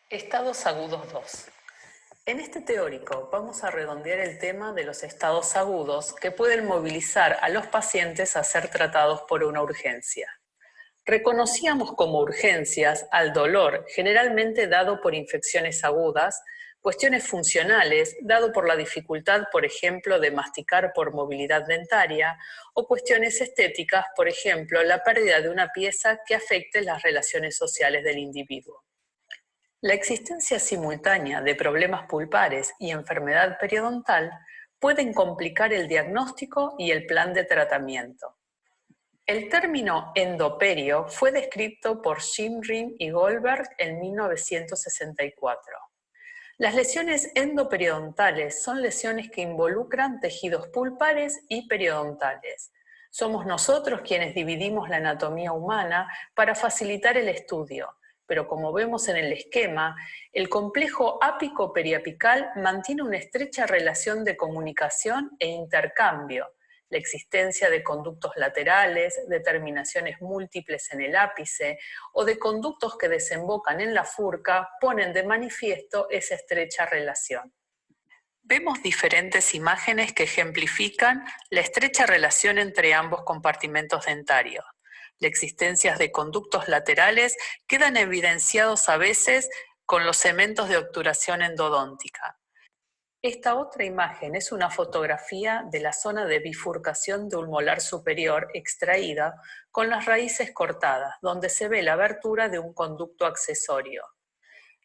Estados agudos 2. En este teórico vamos a redondear el tema de los estados agudos que pueden movilizar a los pacientes a ser tratados por una urgencia. Reconocíamos como urgencias al dolor generalmente dado por infecciones agudas, cuestiones funcionales dado por la dificultad, por ejemplo, de masticar por movilidad dentaria, o cuestiones estéticas, por ejemplo, la pérdida de una pieza que afecte las relaciones sociales del individuo. La existencia simultánea de problemas pulpares y enfermedad periodontal pueden complicar el diagnóstico y el plan de tratamiento. El término endoperio fue descrito por Shimrin y Goldberg en 1964. Las lesiones endoperiodontal son lesiones que involucran tejidos pulpares y periodontales. Somos nosotros quienes dividimos la anatomía humana para facilitar el estudio, pero como vemos en el esquema, el complejo ápico-periapical mantiene una estrecha relación de comunicación e intercambio. La existencia de conductos laterales, de terminaciones múltiples en el ápice o de conductos que desembocan en la furca ponen de manifiesto esa estrecha relación. Vemos diferentes imágenes que ejemplifican la estrecha relación entre ambos compartimentos dentarios. La existencia de conductos laterales quedan evidenciados a veces con los segmentos de obturación endodóntica. Esta otra imagen es una fotografía de la zona de bifurcación de un molar superior extraída con las raíces cortadas, donde se ve la abertura de un conducto accesorio.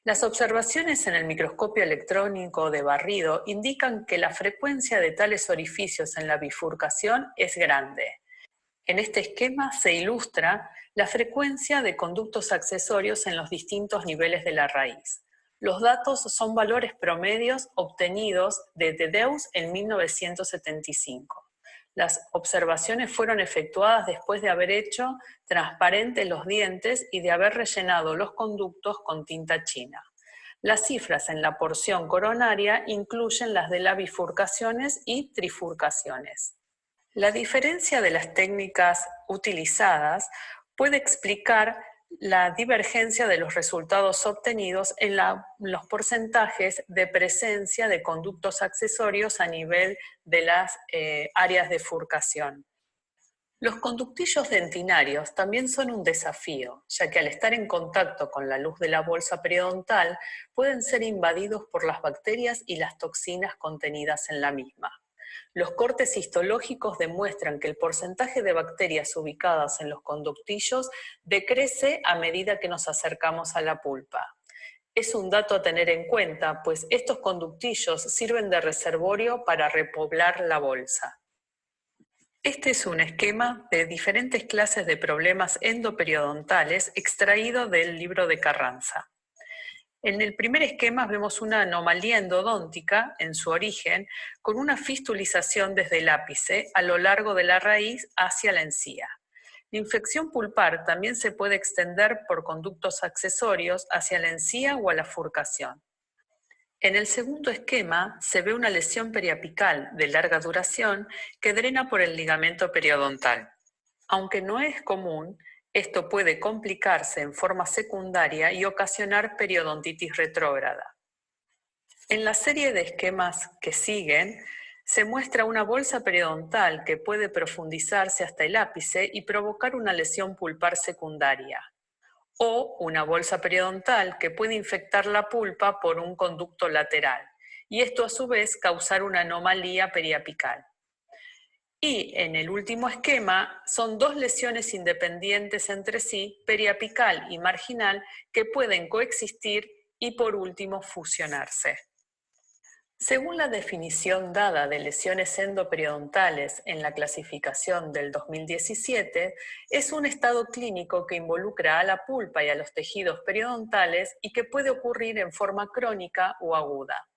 Las observaciones en el microscopio electrónico de barrido indican que la frecuencia de tales orificios en la bifurcación es grande. En este esquema se ilustra la frecuencia de conductos accesorios en los distintos niveles de la raíz. Los datos son valores promedios obtenidos de Dedeus en 1975. Las observaciones fueron efectuadas después de haber hecho transparentes los dientes y de haber rellenado los conductos con tinta china. Las cifras en la porción coronaria incluyen las de las bifurcaciones y trifurcaciones. La diferencia de las técnicas utilizadas puede explicar la divergencia de los resultados obtenidos en los porcentajes de presencia de conductos accesorios a nivel de las áreas de furcación. Los conductillos dentinarios también son un desafío, ya que al estar en contacto con la luz de la bolsa periodontal pueden ser invadidos por las bacterias y las toxinas contenidas en la misma. Los cortes histológicos demuestran que el porcentaje de bacterias ubicadas en los conductillos decrece a medida que nos acercamos a la pulpa. Es un dato a tener en cuenta, pues estos conductillos sirven de reservorio para repoblar la bolsa. Este es un esquema de diferentes clases de problemas endoperiodontal extraído del libro de Carranza. En el primer esquema vemos una anomalía endodóntica en su origen con una fistulización desde el ápice a lo largo de la raíz hacia la encía. La infección pulpar también se puede extender por conductos accesorios hacia la encía o a la furcación. En el segundo esquema se ve una lesión periapical de larga duración que drena por el ligamento periodontal. Aunque no es común, esto puede complicarse en forma secundaria y ocasionar periodontitis retrógrada. En la serie de esquemas que siguen, se muestra una bolsa periodontal que puede profundizarse hasta el ápice y provocar una lesión pulpar secundaria, o una bolsa periodontal que puede infectar la pulpa por un conducto lateral, y esto a su vez causar una anomalía periapical. Y en el último esquema son dos lesiones independientes entre sí, periapical y marginal, que pueden coexistir y por último fusionarse. Según la definición dada de lesiones endoperidontales en la clasificación del 2017, es un estado clínico que involucra a la pulpa y a los tejidos periodontales y que puede ocurrir en forma crónica o aguda.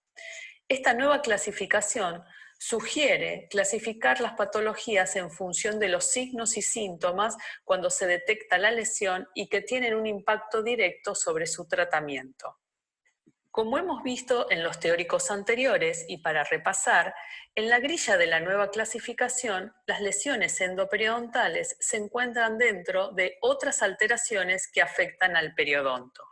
Esta nueva clasificación sugiere clasificar las patologías en función de los signos y síntomas cuando se detecta la lesión y que tienen un impacto directo sobre su tratamiento. Como hemos visto en los teóricos anteriores, y para repasar, en la grilla de la nueva clasificación, las lesiones endoperidontales se encuentran dentro de otras alteraciones que afectan al periodonto.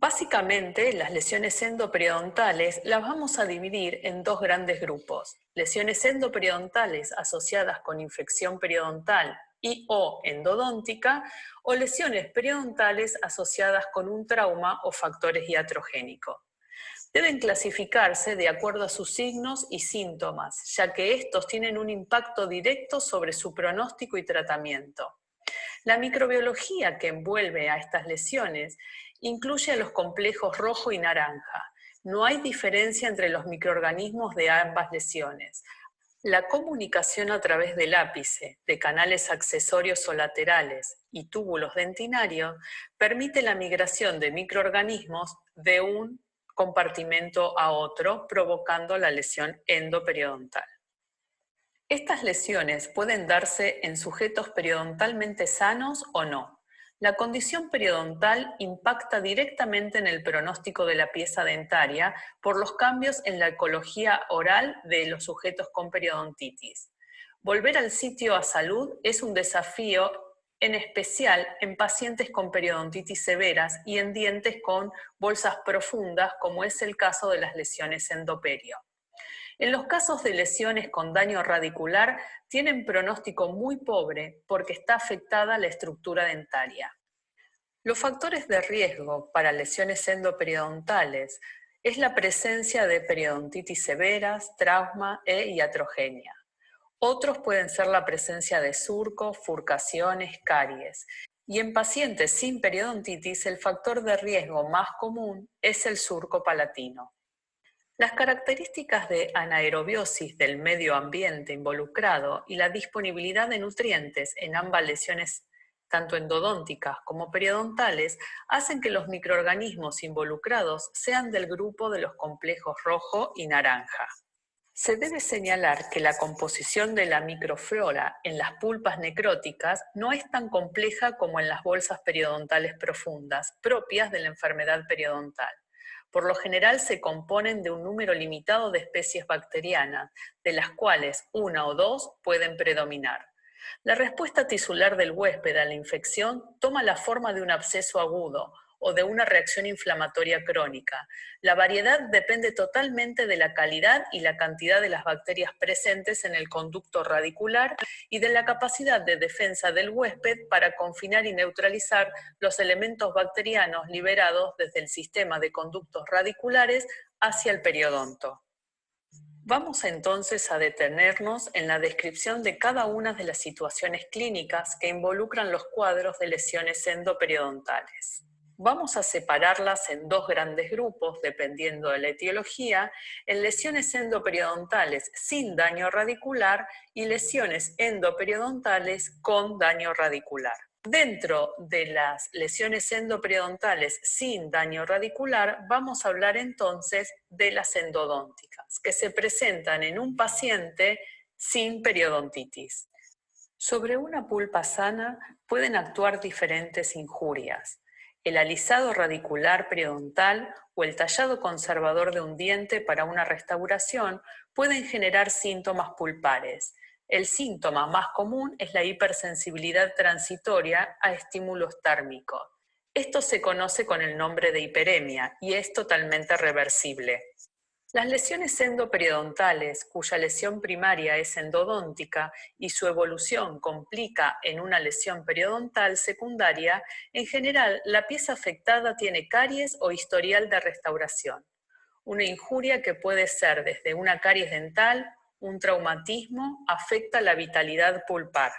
Básicamente, las lesiones endoperiodontal las vamos a dividir en dos grandes grupos: lesiones endoperiodontal asociadas con infección periodontal y o endodóntica, o lesiones periodontales asociadas con un trauma o factores iatrogénicos. Deben clasificarse de acuerdo a sus signos y síntomas, ya que estos tienen un impacto directo sobre su pronóstico y tratamiento. La microbiología que envuelve a estas lesiones incluye a los complejos rojo y naranja. No hay diferencia entre los microorganismos de ambas lesiones. La comunicación a través del ápice, de canales accesorios o laterales y túbulos dentinarios permite la migración de microorganismos de un compartimento a otro, provocando la lesión endoperiodontal. Estas lesiones pueden darse en sujetos periodontalmente sanos o no. La condición periodontal impacta directamente en el pronóstico de la pieza dentaria por los cambios en la ecología oral de los sujetos con periodontitis. Volver al sitio a salud es un desafío, en especial en pacientes con periodontitis severas y en dientes con bolsas profundas, como es el caso de las lesiones endoperio. En los casos de lesiones con daño radicular, tienen pronóstico muy pobre porque está afectada la estructura dentaria. Los factores de riesgo para lesiones endoperidontales es la presencia de periodontitis severas, trauma e iatrogenia. Otros pueden ser la presencia de surcos, furcaciones, caries. Y en pacientes sin periodontitis, el factor de riesgo más común es el surco palatino. Las características de anaerobiosis del medio ambiente involucrado y la disponibilidad de nutrientes en ambas lesiones, tanto endodónticas como periodontales, hacen que los microorganismos involucrados sean del grupo de los complejos rojo y naranja. Se debe señalar que la composición de la microflora en las pulpas necróticas no es tan compleja como en las bolsas periodontales profundas, propias de la enfermedad periodontal. Por lo general se componen de un número limitado de especies bacterianas, de las cuales una o dos pueden predominar. La respuesta tisular del huésped a la infección toma la forma de un absceso agudo o de una reacción inflamatoria crónica. La variedad depende totalmente de la calidad y la cantidad de las bacterias presentes en el conducto radicular y de la capacidad de defensa del huésped para confinar y neutralizar los elementos bacterianos liberados desde el sistema de conductos radiculares hacia el periodonto. Vamos entonces a detenernos en la descripción de cada una de las situaciones clínicas que involucran los cuadros de lesiones endoperidontales. Vamos a separarlas en dos grandes grupos, dependiendo de la etiología, en lesiones endoperidontales sin daño radicular y lesiones endoperidontales con daño radicular. Dentro de las lesiones endoperidontales sin daño radicular, vamos a hablar entonces de las endodónticas, que se presentan en un paciente sin periodontitis. Sobre una pulpa sana pueden actuar diferentes injurias. El alisado radicular periodontal o el tallado conservador de un diente para una restauración pueden generar síntomas pulpares. El síntoma más común es la hipersensibilidad transitoria a estímulos térmicos. Esto se conoce con el nombre de hiperemia y es totalmente reversible. Las lesiones endoperidontales, cuya lesión primaria es endodóntica y su evolución complica en una lesión periodontal secundaria, en general la pieza afectada tiene caries o historial de restauración. Una injuria que puede ser desde una caries dental, un traumatismo, afecta la vitalidad pulpar.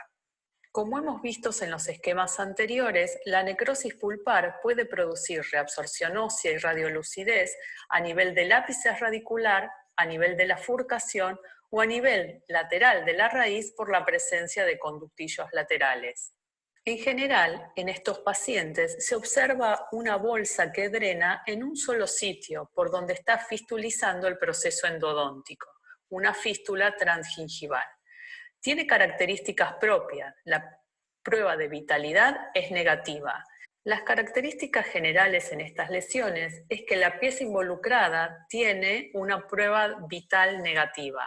Como hemos visto en los esquemas anteriores, la necrosis pulpar puede producir reabsorción ósea y radiolucidez a nivel del ápice radicular, a nivel de la furcación o a nivel lateral de la raíz por la presencia de conductillos laterales. En general, en estos pacientes se observa una bolsa que drena en un solo sitio por donde está fistulizando el proceso endodóntico, una fístula transgingival. Tiene características propias. La prueba de vitalidad es negativa. Las características generales en estas lesiones es que la pieza involucrada tiene una prueba vital negativa,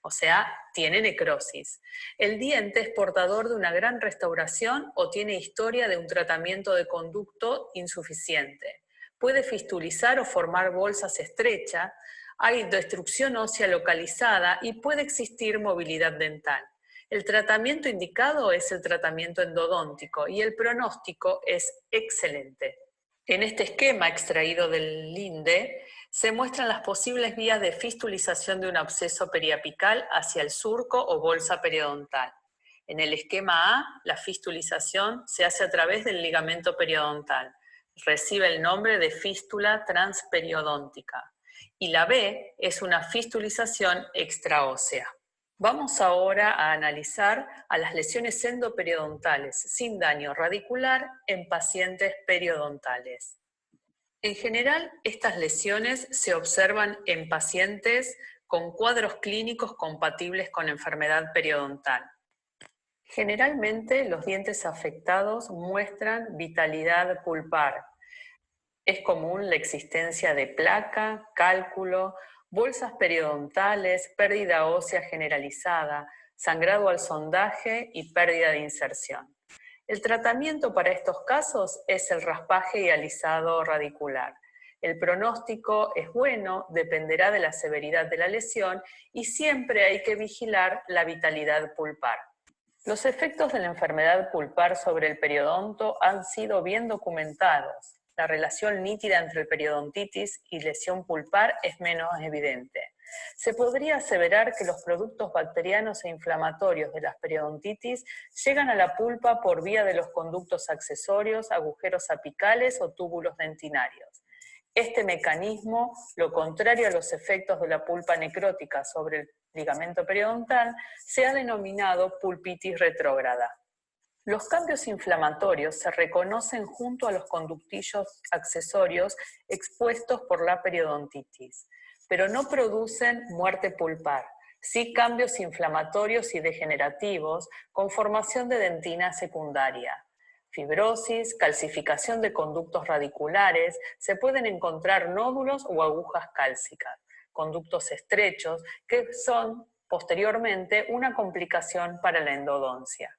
o sea, tiene necrosis. El diente es portador de una gran restauración o tiene historia de un tratamiento de conducto insuficiente. Puede fistulizar o formar bolsas estrechas, hay destrucción ósea localizada y puede existir movilidad dental. El tratamiento indicado es el tratamiento endodóntico y el pronóstico es excelente. En este esquema extraído del LINDE se muestran las posibles vías de fistulización de un absceso periapical hacia el surco o bolsa periodontal. En el esquema A, la fistulización se hace a través del ligamento periodontal. Recibe el nombre de fístula transperiodóntica. Y la B es una fistulización extraósea. Vamos ahora a analizar a las lesiones endoperidontales sin daño radicular en pacientes periodontales. En general, estas lesiones se observan en pacientes con cuadros clínicos compatibles con enfermedad periodontal. Generalmente, los dientes afectados muestran vitalidad pulpar. Es común la existencia de placa, cálculo, bolsas periodontales, pérdida ósea generalizada, sangrado al sondaje y pérdida de inserción. El tratamiento para estos casos es el raspaje y alisado radicular. El pronóstico es bueno, dependerá de la severidad de la lesión y siempre hay que vigilar la vitalidad pulpar. Los efectos de la enfermedad pulpar sobre el periodonto han sido bien documentados. La relación nítida entre periodontitis y lesión pulpar es menos evidente. Se podría aseverar que los productos bacterianos e inflamatorios de las periodontitis llegan a la pulpa por vía de los conductos accesorios, agujeros apicales o túbulos dentinarios. Este mecanismo, lo contrario a los efectos de la pulpa necrótica sobre el ligamento periodontal, se ha denominado pulpitis retrógrada. Los cambios inflamatorios se reconocen junto a los conductillos accesorios expuestos por la periodontitis, pero no producen muerte pulpar, sí cambios inflamatorios y degenerativos con formación de dentina secundaria. Fibrosis, calcificación de conductos radiculares, se pueden encontrar nódulos o agujas cálcicas, conductos estrechos que son posteriormente una complicación para la endodoncia.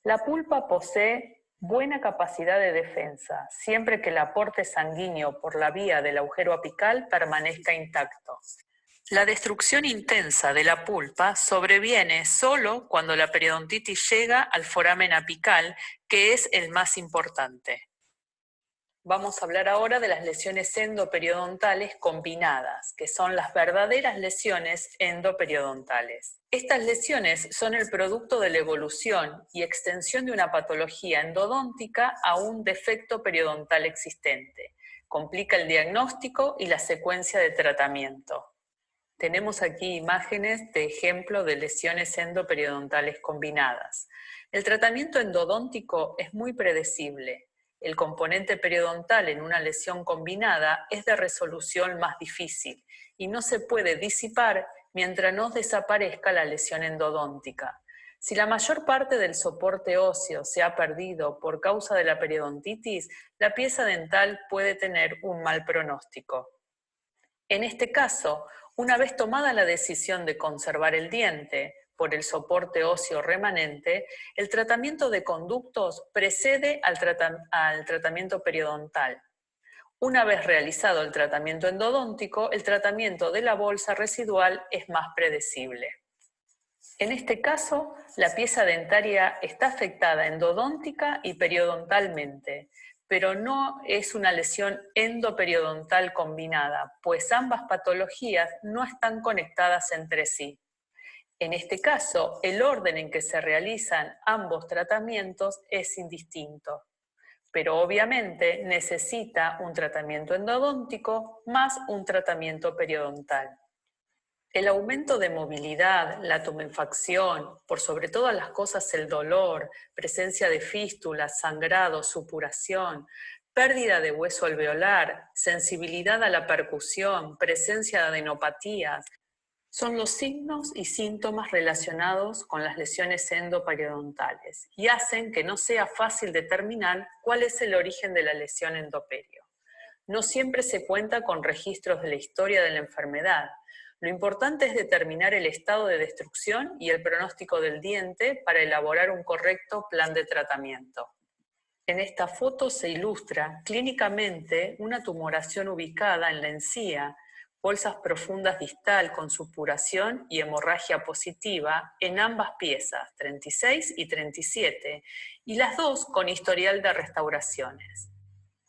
La pulpa posee buena capacidad de defensa, siempre que el aporte sanguíneo por la vía del agujero apical permanezca intacto. La destrucción intensa de la pulpa sobreviene solo cuando la periodontitis llega al foramen apical, que es el más importante. Vamos a hablar ahora de las lesiones endoperidontales combinadas, que son las verdaderas lesiones endoperidontales. Estas lesiones son el producto de la evolución y extensión de una patología endodóntica a un defecto periodontal existente. Complica el diagnóstico y la secuencia de tratamiento. Tenemos aquí imágenes de ejemplo de lesiones endoperidontales combinadas. El tratamiento endodóntico es muy predecible. El componente periodontal en una lesión combinada es de resolución más difícil y no se puede disipar mientras no desaparezca la lesión endodóntica. Si la mayor parte del soporte óseo se ha perdido por causa de la periodontitis, la pieza dental puede tener un mal pronóstico. En este caso, una vez tomada la decisión de conservar el diente por el soporte óseo remanente, el tratamiento de conductos precede al tratamiento periodontal. Una vez realizado el tratamiento endodóntico, el tratamiento de la bolsa residual es más predecible. En este caso, la pieza dentaria está afectada endodóntica y periodontalmente, pero no es una lesión endoperiodontal combinada, pues ambas patologías no están conectadas entre sí. En este caso, el orden en que se realizan ambos tratamientos es indistinto, pero obviamente necesita un tratamiento endodóntico más un tratamiento periodontal. El aumento de movilidad, la tumefacción, por sobre todas las cosas el dolor, presencia de fístulas, sangrado, supuración, pérdida de hueso alveolar, sensibilidad a la percusión, presencia de adenopatías, son los signos y síntomas relacionados con las lesiones endoperidontales y hacen que no sea fácil determinar cuál es el origen de la lesión endoperio. No siempre se cuenta con registros de la historia de la enfermedad. Lo importante es determinar el estado de destrucción y el pronóstico del diente para elaborar un correcto plan de tratamiento. En esta foto se ilustra clínicamente una tumoración ubicada en la encía, bolsas profundas distal con supuración y hemorragia positiva en ambas piezas, 36 y 37, y las dos con historial de restauraciones.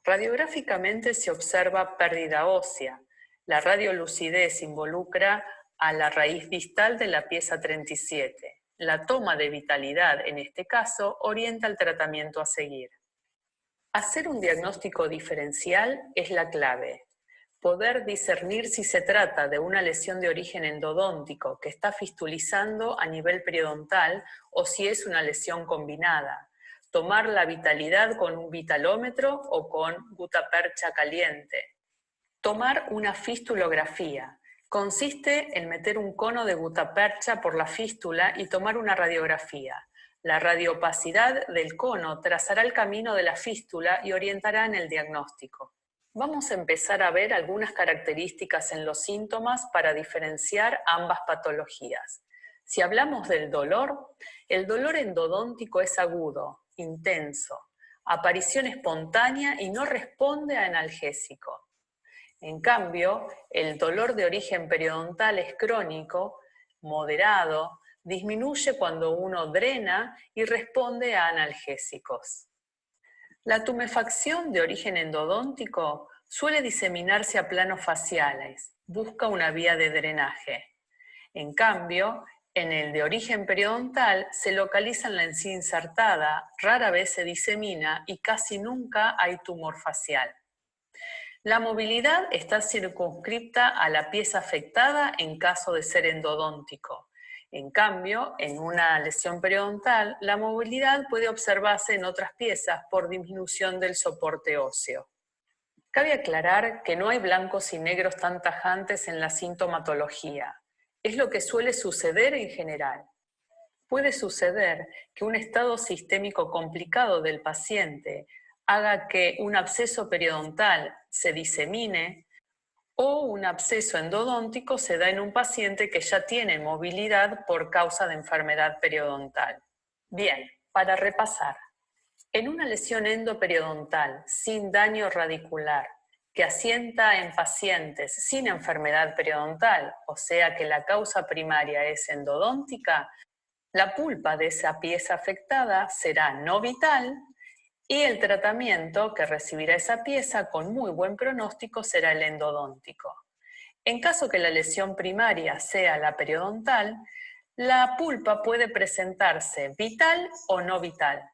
Radiográficamente se observa pérdida ósea. La radiolucidez involucra a la raíz distal de la pieza 37. La toma de vitalidad, en este caso, orienta el tratamiento a seguir. Hacer un diagnóstico diferencial es la clave. Poder discernir si se trata de una lesión de origen endodóntico que está fistulizando a nivel periodontal o si es una lesión combinada. Tomar la vitalidad con un vitalómetro o con gutapercha caliente. Tomar una fistulografía. Consiste en meter un cono de gutapercha por la fístula y tomar una radiografía. La radioopacidad del cono trazará el camino de la fístula y orientará en el diagnóstico. Vamos a empezar a ver algunas características en los síntomas para diferenciar ambas patologías. Si hablamos del dolor, el dolor endodóntico es agudo, intenso, aparición espontánea y no responde a analgésico. En cambio, el dolor de origen periodontal es crónico, moderado, disminuye cuando uno drena y responde a analgésicos. La tumefacción de origen endodóntico suele diseminarse a planos faciales, busca una vía de drenaje. En cambio, en el de origen periodontal se localiza en la encía insertada, rara vez se disemina y casi nunca hay tumor facial. La movilidad está circunscripta a la pieza afectada en caso de ser endodóntico. En cambio, en una lesión periodontal, la movilidad puede observarse en otras piezas por disminución del soporte óseo. Cabe aclarar que no hay blancos y negros tan tajantes en la sintomatología. Es lo que suele suceder en general. Puede suceder que un estado sistémico complicado del paciente haga que un absceso periodontal se disemine o un absceso endodóntico se da en un paciente que ya tiene movilidad por causa de enfermedad periodontal. Bien, para repasar, en una lesión endoperiodontal sin daño radicular que asienta en pacientes sin enfermedad periodontal, o sea que la causa primaria es endodóntica, la pulpa de esa pieza afectada será no vital y el tratamiento que recibirá esa pieza con muy buen pronóstico será el endodóntico. En caso que la lesión primaria sea la periodontal, la pulpa puede presentarse vital o no vital.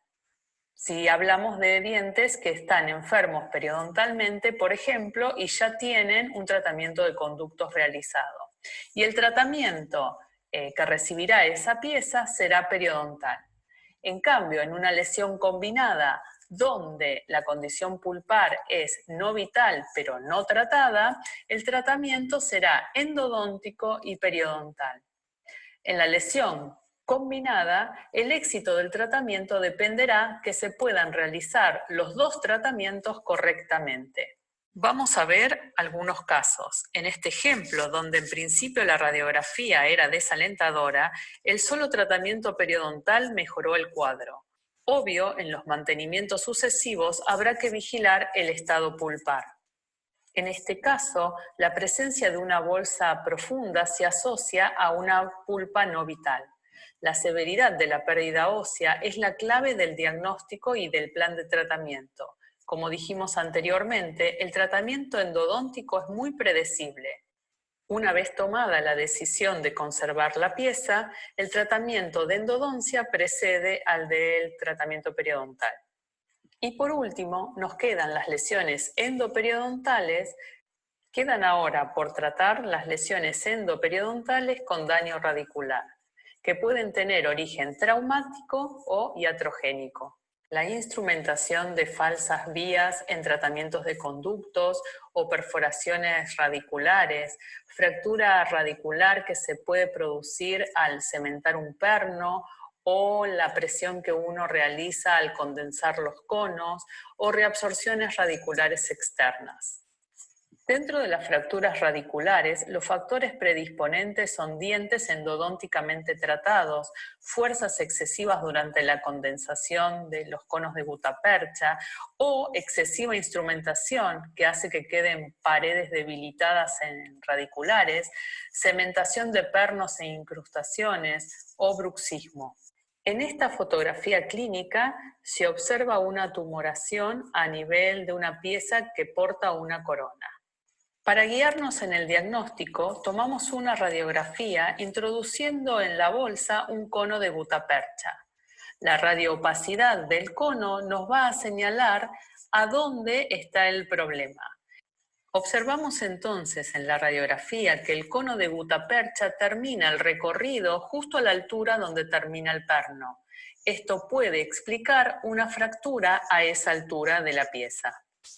Si hablamos de dientes que están enfermos periodontalmente, por ejemplo, y ya tienen un tratamiento de conductos realizado. Y el tratamiento que recibirá esa pieza será periodontal. En cambio, en una lesión combinada donde la condición pulpar es no vital pero no tratada, el tratamiento será endodóntico y periodontal. En la lesión combinada, el éxito del tratamiento dependerá que se puedan realizar los dos tratamientos correctamente. Vamos a ver algunos casos. En este ejemplo, donde en principio la radiografía era desalentadora, el solo tratamiento periodontal mejoró el cuadro. Obvio, en los mantenimientos sucesivos habrá que vigilar el estado pulpar. En este caso, la presencia de una bolsa profunda se asocia a una pulpa no vital. La severidad de la pérdida ósea es la clave del diagnóstico y del plan de tratamiento. Como dijimos anteriormente, el tratamiento endodóntico es muy predecible. Una vez tomada la decisión de conservar la pieza, el tratamiento de endodoncia precede al del tratamiento periodontal. Y por último, nos quedan las lesiones endoperiodontal. Quedan ahora por tratar las lesiones endoperiodontal con daño radicular, que pueden tener origen traumático o iatrogénico. La instrumentación de falsas vías en tratamientos de conductos o perforaciones radiculares, fractura radicular que se puede producir al cementar un perno, o la presión que uno realiza al condensar los conos, o reabsorciones radiculares externas. Dentro de las fracturas radiculares, los factores predisponentes son dientes endodónticamente tratados, fuerzas excesivas durante la condensación de los conos de gutapercha o excesiva instrumentación que hace que queden paredes debilitadas en radiculares, cementación de pernos e incrustaciones o bruxismo. En esta fotografía clínica se observa una tumoración a nivel de una pieza que porta una corona. Para guiarnos en el diagnóstico, tomamos una radiografía introduciendo en la bolsa un cono de gutapercha. La radioopacidad del cono nos va a señalar a dónde está el problema. Observamos entonces en la radiografía que el cono de gutapercha termina el recorrido justo a la altura donde termina el perno. Esto puede explicar una fractura a esa altura de la pieza.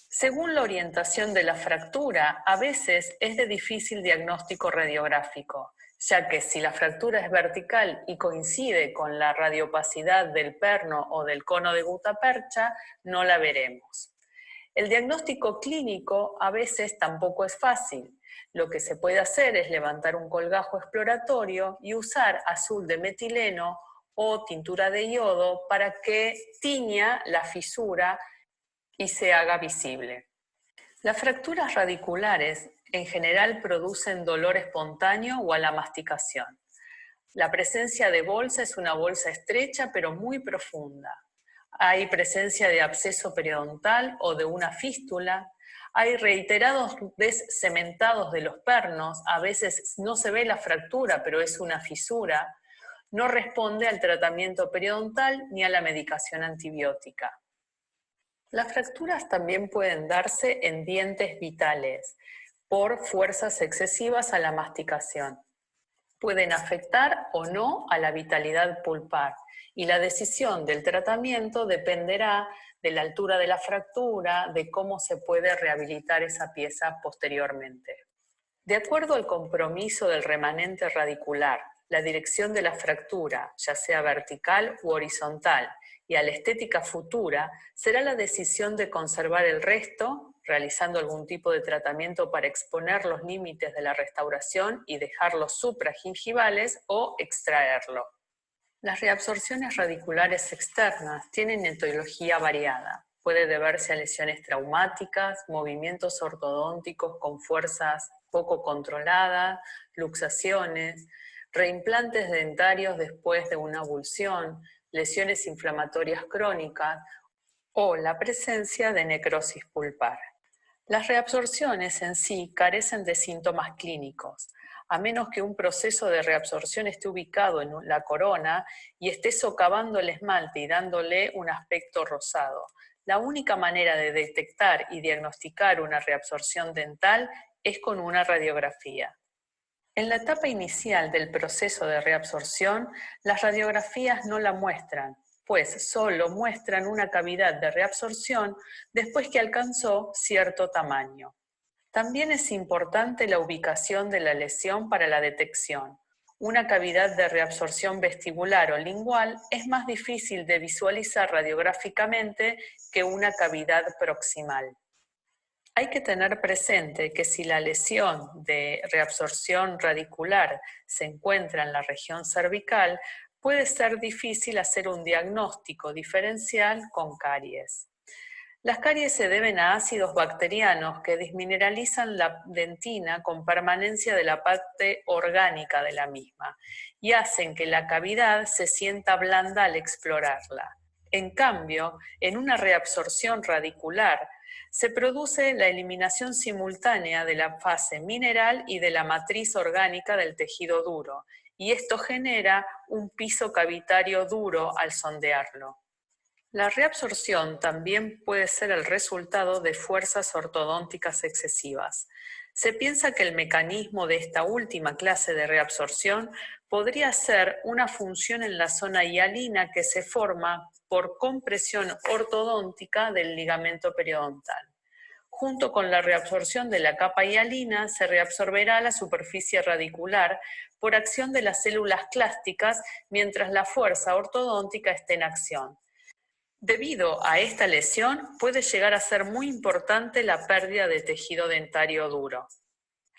Según la orientación de la fractura, a veces es de difícil diagnóstico radiográfico, ya que si la fractura es vertical y coincide con la radioopacidad del perno o del cono de gutapercha, no la veremos. El diagnóstico clínico a veces tampoco es fácil. Lo que se puede hacer es levantar un colgajo exploratorio y usar azul de metileno o tintura de yodo para que tiña la fisura y se haga visible. Las fracturas radiculares en general producen dolor espontáneo o a la masticación. La presencia de bolsa es una bolsa estrecha pero muy profunda. Hay presencia de absceso periodontal o de una fístula. Hay reiterados descementados de los pernos, a veces no se ve la fractura pero es una fisura. No responde al tratamiento periodontal ni a la medicación antibiótica. Las fracturas también pueden darse en dientes vitales por fuerzas excesivas a la masticación. Pueden afectar o no a la vitalidad pulpar y la decisión del tratamiento dependerá de la altura de la fractura, de cómo se puede rehabilitar esa pieza posteriormente. De acuerdo al compromiso del remanente radicular, la dirección de la fractura, ya sea vertical u horizontal, y a la estética futura, será la decisión de conservar el resto, realizando algún tipo de tratamiento para exponer los límites de la restauración y dejarlos supragingivales o extraerlo. Las reabsorciones radiculares externas tienen etiología variada. Puede deberse a lesiones traumáticas, movimientos ortodónticos con fuerzas poco controladas, luxaciones, reimplantes dentarios después de una avulsión, lesiones inflamatorias crónicas o la presencia de necrosis pulpar. Las reabsorciones en sí carecen de síntomas clínicos, a menos que un proceso de reabsorción esté ubicado en la corona y esté socavando el esmalte y dándole un aspecto rosado. La única manera de detectar y diagnosticar una reabsorción dental es con una radiografía. En la etapa inicial del proceso de reabsorción, las radiografías no la muestran, pues solo muestran una cavidad de reabsorción después que alcanzó cierto tamaño. También es importante la ubicación de la lesión para la detección. Una cavidad de reabsorción vestibular o lingual es más difícil de visualizar radiográficamente que una cavidad proximal. Hay que tener presente que si la lesión de reabsorción radicular se encuentra en la región cervical, puede ser difícil hacer un diagnóstico diferencial con caries. Las caries se deben a ácidos bacterianos que desmineralizan la dentina con permanencia de la parte orgánica de la misma y hacen que la cavidad se sienta blanda al explorarla. En cambio, en una reabsorción radicular, se produce la eliminación simultánea de la fase mineral y de la matriz orgánica del tejido duro, y esto genera un piso cavitario duro al sondearlo. La reabsorción también puede ser el resultado de fuerzas ortodónticas excesivas. Se piensa que el mecanismo de esta última clase de reabsorción podría ser una función en la zona hialina que se forma por compresión ortodóntica del ligamento periodontal. Junto con la reabsorción de la capa hialina, se reabsorberá la superficie radicular por acción de las células clásticas mientras la fuerza ortodóntica esté en acción. Debido a esta lesión, puede llegar a ser muy importante la pérdida de tejido dentario duro.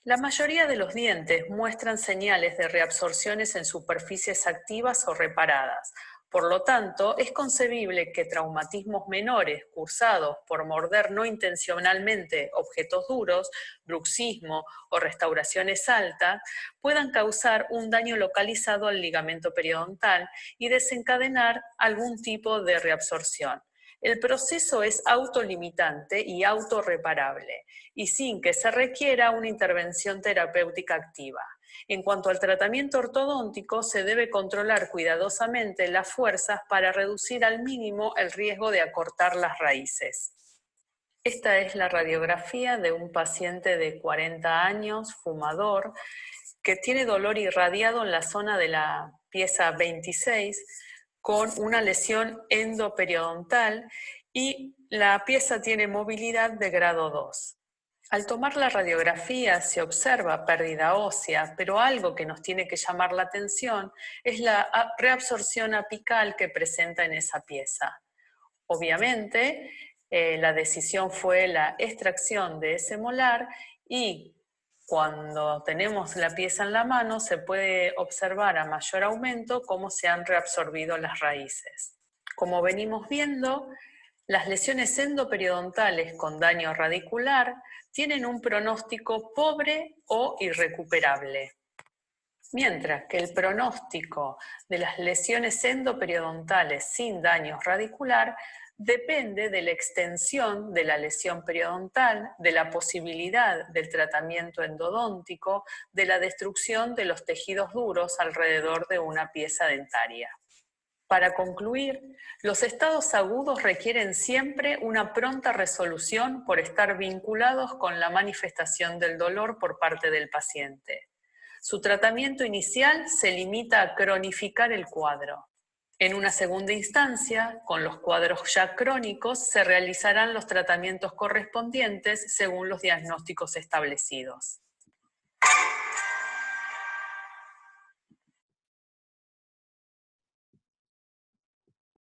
La mayoría de los dientes muestran señales de reabsorciones en superficies activas o reparadas. Por lo tanto, es concebible que traumatismos menores cursados por morder no intencionalmente objetos duros, bruxismo o restauraciones altas, puedan causar un daño localizado al ligamento periodontal y desencadenar algún tipo de reabsorción. El proceso es autolimitante y autorreparable, y sin que se requiera una intervención terapéutica activa. En cuanto al tratamiento ortodóntico, se debe controlar cuidadosamente las fuerzas para reducir al mínimo el riesgo de acortar las raíces. Esta es la radiografía de un paciente de 40 años, fumador, que tiene dolor irradiado en la zona de la pieza 26, con una lesión endoperiodontal y la pieza tiene movilidad de grado 2. Al tomar la radiografía se observa pérdida ósea, pero algo que nos tiene que llamar la atención es la reabsorción apical que presenta en esa pieza. Obviamente, la decisión fue la extracción de ese molar y cuando tenemos la pieza en la mano se puede observar a mayor aumento cómo se han reabsorbido las raíces. Como venimos viendo, las lesiones endoperidontales con daño radicular tienen un pronóstico pobre o irrecuperable, mientras que el pronóstico de las lesiones endoperidontales sin daño radicular depende de la extensión de la lesión periodontal, de la posibilidad del tratamiento endodóntico, de la destrucción de los tejidos duros alrededor de una pieza dentaria. Para concluir, los estados agudos requieren siempre una pronta resolución por estar vinculados con la manifestación del dolor por parte del paciente. Su tratamiento inicial se limita a cronificar el cuadro. En una segunda instancia, con los cuadros ya crónicos, se realizarán los tratamientos correspondientes según los diagnósticos establecidos.